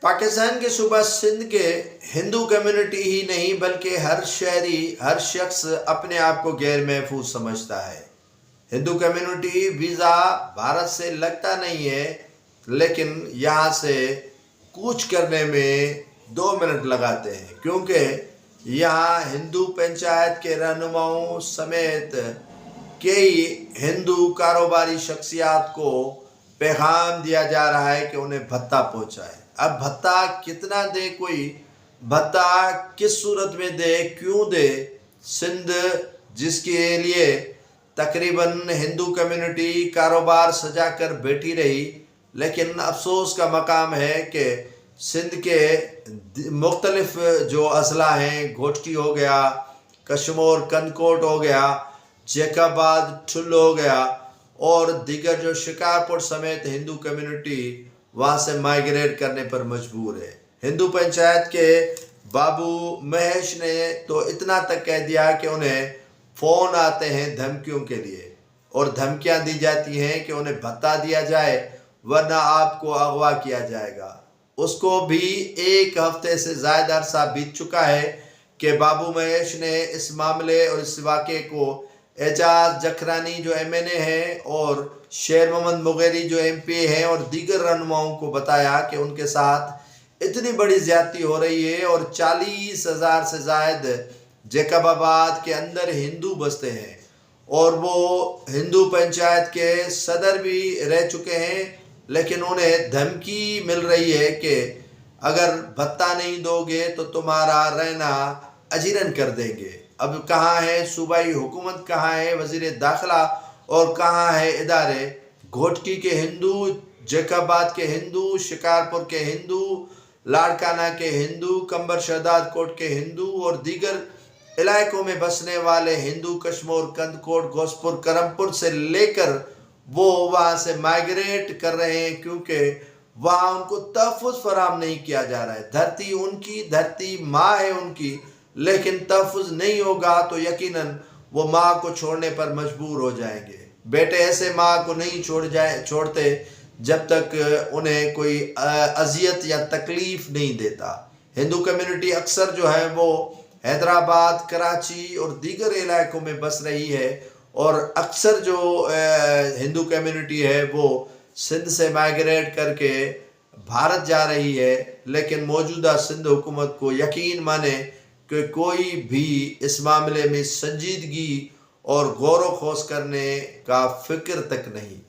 پاکستان کے صوبہ سندھ کے ہندو کمیونٹی ہی نہیں بلکہ ہر شہری، ہر شخص اپنے آپ کو غیر محفوظ سمجھتا ہے۔ ہندو کمیونٹی ویزا بھارت سے لگتا نہیں ہے، لیکن یہاں سے کوچ کرنے میں 2 منٹ لگاتے ہیں، کیونکہ یہاں ہندو پنچایت کے رہنماؤں سمیت کئی ہندو کاروباری شخصیات کو پیغام دیا جا رہا ہے کہ انہیں بھتہ پہنچائے۔ اب بھتہ کتنا دے، کوئی بھتہ کس صورت میں دے، کیوں دے؟ سندھ جس کے لیے تقریباً ہندو کمیونٹی کاروبار سجا کر بیٹھی رہی، لیکن افسوس کا مقام ہے کہ سندھ کے مختلف جو اضلاع ہیں، گھوٹکی ہو گیا، کشمور کندکوٹ ہو گیا، جیکاباد ٹھل ہو گیا، اور دیگر جو شکارپور سمیت ہندو کمیونٹی وہاں سے مائیگریٹ کرنے پر مجبور ہے۔ ہندو پنچایت کے بابو مہیش نے تو اتنا تک کہہ دیا کہ انہیں فون آتے ہیں دھمکیوں کے لیے، اور دھمکیاں دی جاتی ہیں کہ انہیں بھتہ دیا جائے ورنہ آپ کو اغوا کیا جائے گا۔ اس کو بھی 1 ہفتے سے زائد عرصہ بیت چکا ہے کہ بابو مہیش نے اس معاملے اور اس واقعے کو اعجاز جکھرانی جو ایم این اے ہیں اور شیر محمد مغیری جو ایم پی ہیں اور دیگر رہنماؤں کو بتایا کہ ان کے ساتھ اتنی بڑی زیادتی ہو رہی ہے، اور 40,000 سے زائد جیکب آباد کے اندر ہندو بستے ہیں، اور وہ ہندو پنچایت کے صدر بھی رہ چکے ہیں، لیکن انہیں دھمکی مل رہی ہے کہ اگر بھتہ نہیں دو گے تو تمہارا رہنا اجیرن کر دیں گے۔ اب کہاں ہے صوبائی حکومت، کہاں ہے وزیر داخلہ، اور کہاں ہے ادارے؟ گھوٹکی کے ہندو، جیکاباد کے ہندو، شکارپور کے ہندو، لاڑکانہ کے ہندو، کمبر شہداد کوٹ کے ہندو اور دیگر علاقوں میں بسنے والے ہندو کشمور کندکوٹ گوسپور کرمپور سے لے کر وہ وہاں سے مائیگریٹ کر رہے ہیں، کیونکہ وہاں ان کو تحفظ فراہم نہیں کیا جا رہا ہے۔ دھرتی ان کی، دھرتی ماں ہے ان کی، لیکن تحفظ نہیں ہوگا تو یقیناً وہ ماں کو چھوڑنے پر مجبور ہو جائیں گے۔ بیٹے ایسے ماں کو نہیں چھوڑتے جب تک انہیں کوئی اذیت یا تکلیف نہیں دیتا۔ ہندو کمیونٹی اکثر جو ہے وہ حیدرآباد، کراچی اور دیگر علاقوں میں بس رہی ہے، اور اکثر جو ہندو کمیونٹی ہے وہ سندھ سے مائیگریٹ کر کے بھارت جا رہی ہے، لیکن موجودہ سندھ حکومت کو یقین مانے کہ کوئی بھی اس معاملے میں سنجیدگی اور غور و خوض کرنے کا فکر تک نہیں۔